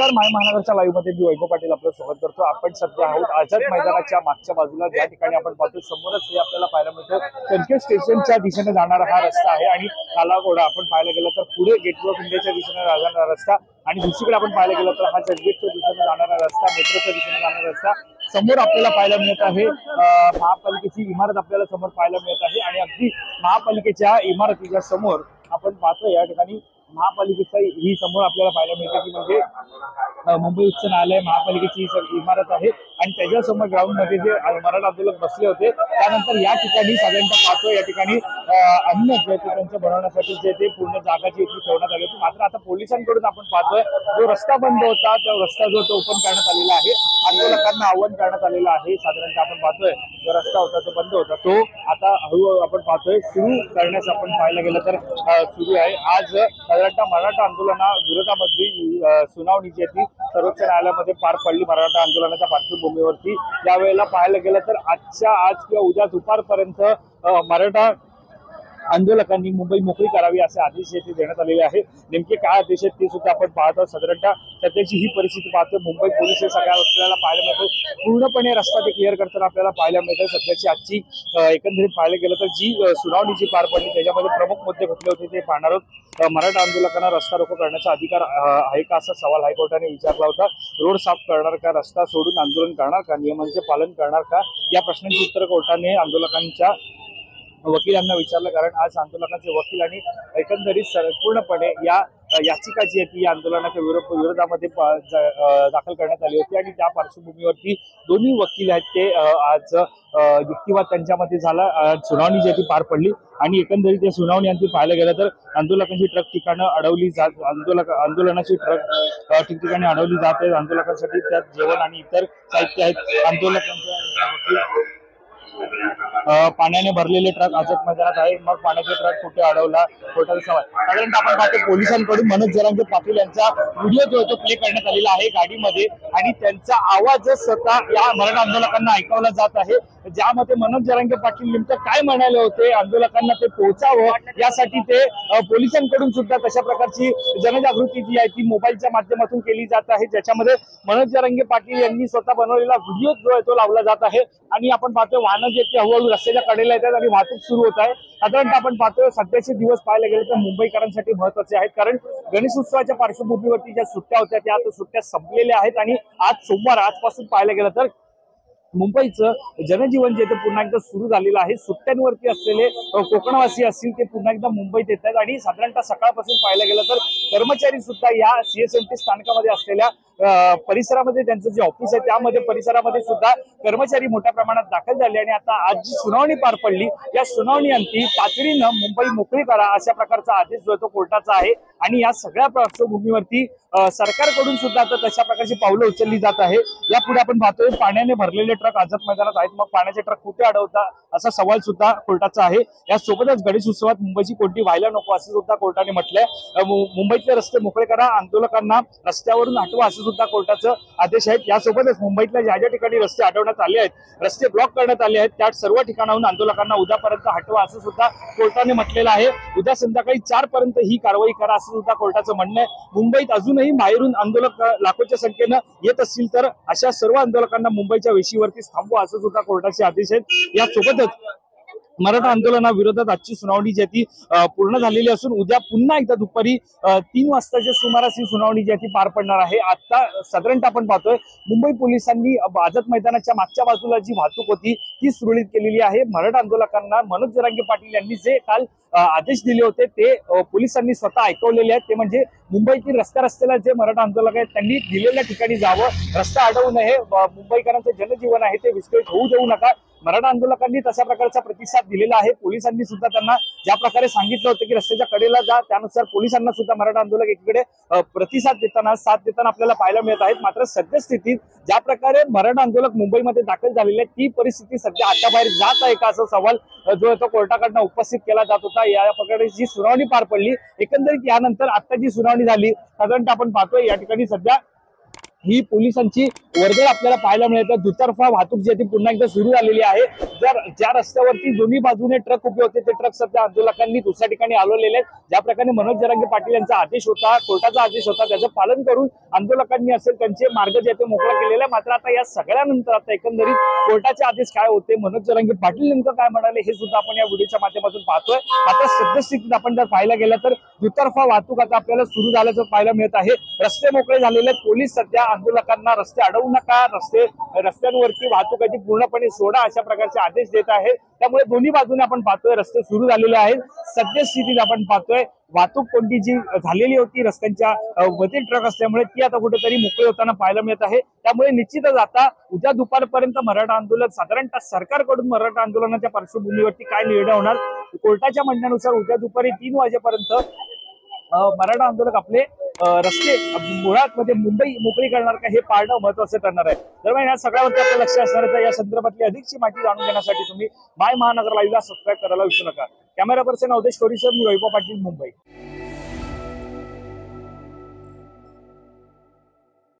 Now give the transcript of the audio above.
नमस्कार, माय महानगरच्या लाईव्ह मध्ये मी वैभव पाटील आपलं स्वागत करतो। आपण सध्या आहोत आझाद मैदानाच्या मागच्या बाजूला, ज्या ठिकाणी आपण पाहतो समोरच हे आपल्याला पाहायला मिळतं चर्चगेट स्टेशनच्या दिशेने जाणारा हा रस्ता आहे आणि कालाघोडा आपण पाहायला गेलं तर पुढे गेटवे ऑफ इंडियाच्या दिशेने जाणारा रस्ता आणि दुसरीकडे आपण पाहायला गेलं तर हा चर्चगेटच्या दिशेने जाणारा रस्ता, मेट्रोच्या दिशेने जाणारा रस्ता समोर आपल्याला पाहायला मिळत आहे। महापालिकेची इमारत आपल्याला समोर पाहायला मिळत आहे आणि अगदी महापालिकेच्या इमारतीच्या समोर आपण पाहतो या ठिकाणी महापालिकेचा ही समोर आपल्याला पाहायला मिळते की म्हणजे मुंबई उच्च न्यायालय महापालिकेची इमारत आहे आणि त्याच्यासमोर ग्राउंड मध्ये जे मराठा आंदोलक बसले होते त्यानंतर या ठिकाणी साधारणतः पाहतो या ठिकाणी अन्न जे त्यांचं बनवण्यासाठी जे ते पूर्ण जागा जी ठेवण्यात आली होती। मात्र आता पोलिसांकडून आपण पाहतोय जो रस्ता बंद होता तो रस्ता जो तो ओपन करण्यात आलेला आहे, आंदोलकांना आव्हान करण्यात आलेलं आहे। साधारणतः आपण पाहतोय जो रस्ता होता तो बंद होता तो आता हळूहळू आपण पाहतोय सुरू करण्यास आपण पाहायला गेलं तर सुरू आहे। आज साधारणतः मराठा आंदोलना विरोधामधली सुनावणी जी ती सर्वोच्च न्यायालयामध्ये पार पडली मराठा आंदोलनाच्या पार्श्वभूमीवरती। यावेळेला पाहायला गेलं तर आज किंवा उद्या दुपारपर्यंत मराठा आंदोलकांनी मुंबई मोकळी करावी असे आदेश येथे देण्यात आलेले आहे। नेमके काय आदेश आहेत ते सुद्धा आपण पाहतो। साधारणतः सध्याची ही परिस्थिती पाहतो, मुंबई पोलीस हे सगळ्या आपल्याला पाहायला मिळतं पूर्णपणे रस्ता ते क्लिअर करताना आपल्याला पाहायला मिळतं। सध्याची आजची एकंदरीत पाहायला गेलं तर जी सुनावणी जी पार पडली त्याच्यामध्ये प्रमुख मुद्दे कुठले होते ते पाहणार आहोत। मराठा आंदोलकांना रस्ता रोको करण्याचा अधिकार आहे का असा सवाल हायकोर्टाने विचारला होता। रोड साफ करणार का, रस्ता सोडून आंदोलन करणार का, नियमांचे पालन करणार का, या प्रश्नांची उत्तर कोर्टाने आंदोलकांच्या वकिलांना विचारलं। कारण आज आंदोलकांचे वकील आणि एकंदरीत पूर्णपणे या याचिका जी आहे ती आंदोलनाच्या विरोधामध्ये दाखल करण्यात आली होती आणि त्या पार्श्वभूमीवरती दोन्ही वकील आहेत ते आज युक्तिवाद त्यांच्यामध्ये झाला। सुनावणी जी ती पार पडली आणि एकंदरीत या सुनावणी अंती पाहायला गेलं तर आंदोलकांची ट्रक ठिकाणं अडवली जात आंदोलनाची ट्रक ठिकठिकाणी अडवली जात आहे। आंदोलकांसाठी त्यात जेवण आणि इतर साहित्य आहेत। आंदोलकांच्या पाण्याने भरलेले ट्रक आझाद मैदानात आहे, मग पाण्याचे ट्रक कुठे अडवला कोर्टाचा सवाल। साधारणतः आपण पाहतो पोलिसांकडून मनोज जरांगे पाटील यांचा व्हिडिओ जो तो प्ले करण्यात आलेला आहे गाडीमध्ये आणि त्यांचा आवाज स्वतः या मराठा आंदोलकांना ऐकवला जात आहे, ज्यामध्ये मनोज जरांगे पाटील नेमकं काय म्हणाले होते आंदोलकांना ते पोहोचावं यासाठी ते पोलिसांकडून सुद्धा तशा प्रकारची जनजागृती जी आहे ती मोबाईलच्या माध्यमातून केली जात आहे, ज्याच्यामध्ये मनोज जरांगे पाटील यांनी स्वतः बनवलेला व्हिडिओ जो आहे तो लावला जात आहे आणि आपण पाहतोय वाहनं जे ते हळूहळू रस्त्याच्या कडेला येतात आणि वाहतूक सुरू होत आहे। साधारणतः आपण पाहतोय सध्याचे दिवस पाहायला गेले तर मुंबईकरांसाठी महत्वाचे आहेत, कारण गणेश उत्सवाच्या पार्श्वभूमीवरती ज्या सुट्ट्या होत्या त्या आता सुट्ट्या संपलेल्या आहेत आणि आज सोमवार आजपासून पाहायला गेलं तर मुंबईचं जनजीवन जे ते पुन्हा एकदा सुरू झालेलं आहे। सुट्ट्यांवरती असलेले कोकणवासी असतील ते पुन्हा एकदा मुंबईत येत आहेत आणि साधारणतः सकाळपासून पाहायला गेलं तर कर्मचारी सुद्धा या सीएसएमटी स्थानकामध्ये असलेल्या परिसरामध्ये त्यांचं जे ऑफिस आहे त्यामध्ये परिसरामध्ये सुद्धा कर्मचारी मोठ्या प्रमाणात दाखल झाले आणि आता आज जी सुनावणी पार पडली या सुनावणी अंती तातडीनं मुंबई मोकळी करा अशा प्रकारचा आदेश जो तो कोर्टाचा आहे आणि या सगळ्या पार्श्वभूमीवरती सरकारकडून सुद्धा आता तशा प्रकारची पावलं उचलली जात आहे। यापुढे आपण पाहतोय पाण्याने भरलेले ट्रक आझाद मैदानात आहेत, मग पाण्याचे ट्रक कुठे अडवता असा सवाल सुद्धा कोर्टाचा आहे। यासोबतच गणेश उत्सवात मुंबईची कोणती व्हायला नको असं सुद्धा कोर्टाने म्हटलंय। मुंबईतले रस्ते मोकळे करा, आंदोलकांना रस्त्यावरून हटवा असं सुद्धा कोर्टाचं आदेश आहेत। यासोबतच मुंबईतल्या ज्या ज्या ठिकाणी रस्ते अडवण्यात आले आहेत, रस्ते ब्लॉक करण्यात आले आहेत त्या सर्व ठिकाणाहून आंदोलकांना उद्यापर्यंत हटवा असं सुद्धा कोर्टाने म्हटलेलं आहे। उद्या संध्याकाळी 4 पर्यंत ही कारवाई करा असं सुद्धा कोर्टाचं म्हणणं आहे। मुंबईत अजूनही बाहेरून आंदोलक लाखोच्या संख्येनं येत असतील तर अशा सर्व आंदोलकांना मुंबईच्या वेशीवरती थांबवा असं सुद्धा कोर्टाचे आदेश आहेत। यासोबतच मराठा आंदोलनाविरोधात आजची सुनावणी जी ती पूर्ण झालेली असून उद्या पुन्हा एकदा दुपारी 3 वाजताच्या सुमारास ही सुनावणी जी ती पार पडणार आहे। आता साधारणतः आपण पाहतोय मुंबई पोलिसांनी आझाद मैदानाच्या मागच्या बाजूला जी वाहतूक होती ती सुरळीत केलेली आहे। मराठा आंदोलकांना मनोज जरांगे पाटील यांनी जे काल आदेश दिले होते ते पोलिसांनी स्वतः ऐकवलेले आहेत, ते म्हणजे मुंबईतील रस्त्याला जे मराठा आंदोलक आहेत त्यांनी दिलेल्या ठिकाणी जावं, रस्ता अडवू नये, मुंबईकरांचं जनजीवन आहे ते विस्कळीत होऊ देऊ नका। मराठा आंदोलकांनी तशा प्रकारचा प्रतिसाद दिलेला आहे। पोलिसांनी सुद्धा त्यांना ज्या प्रकारे सांगितलं होतं की रस्त्याच्या कडेला जा, त्यानुसार पोलिसांना सुद्धा मराठा आंदोलक एकीकडे प्रतिसाद देताना साथ देताना आपल्याला पाहायला मिळत आहेत। मात्र सद्यस्थितीत ज्या प्रकारे मराठा आंदोलक मुंबईमध्ये दाखल झालेले आहेत ती परिस्थिती सध्या हाताबाहेर जात आहे का असा सवाल जो आहे तो कोर्टाकडनं उपस्थित केला जात होता। या प्रकारे जी सुनावणी पार पडली, एकंदरीत यानंतर आता जी सुनावणी झाली साधारणतः आपण पाहतोय या ठिकाणी सध्या ही पोलिसांची वर्दळ आपल्याला पाहायला मिळते। दुतर्फा वाहतूक जी आहे ती पुन्हा एकदा सुरू झालेली आहे। ज्या रस्त्यावरती दोन्ही बाजूने ट्रक उभे होते ते ट्रक सध्या आंदोलकांनी दुसऱ्या ठिकाणी हलवलेले आहेत। ज्या प्रकारे मनोज जरांगे पाटील यांचा आदेश होता, कोर्टाचा आदेश होता, त्याचं पालन करून आंदोलकांनी असेल त्यांचे मार्ग जे ते मोकळा केलेले। मात्र आता या सगळ्यानंतर आता एकंदरीत कोर्टाचे आदेश काय होते, मनोज जरांगे पाटील नेमकं काय म्हणाले हे सुद्धा आपण या व्हिडिओच्या माध्यमातून पाहतोय। आता सद्यस्थितीत आपण जर पाहायला गेलं तर दुतर्फा वाहतूक आता आपल्याला सुरू झाल्याचं पाहायला मिळत आहे। रस्ते मोकळे झालेले आहेत। पोलीस सध्या आंदोलकांना रस्ते अडवू नका, रस्त्यांवरती वाहतुकाची पूर्णपणे सोडा अशा प्रकारचे आदेश देत आहे। त्यामुळे दोन्ही बाजूने आपण पाहतोय रस्ते सुरू झालेले आहेत। सद्यस्थितीत आपण पाहतोय वाहतूक कोणती जी झालेली होती रस्त्यांच्या मध्ये ट्रक असल्यामुळे ती आता कुठेतरी मोकळी होताना पाहायला मिळत आहे। त्यामुळे निश्चितच आता उद्या दुपारपर्यंत मराठा आंदोलन साधारणतः सरकारकडून मराठा आंदोलनाच्या पार्श्वभूमीवरती काय निर्णय होणार, कोर्टाच्या म्हणण्यानुसार उद्या दुपारी 3 वाजेपर्यंत मराठा आंदोलक आपले रस्ते मुळात मध्ये मुंबई मोकळी करणार का हे पाहणं महत्वाचं ठरणार आहे। दरम्यान या सगळ्यावरती आपलं लक्ष असणार आहे। या संदर्भातली अधिकची माहिती जाणून घेण्यासाठी तुम्ही माय महानगर लाईव्हला सबस्क्राईब करायला विसरू नका। कॅमेरा पर्सन अवधेश कोरीसर, मी वैभव पाटील, मुंबई।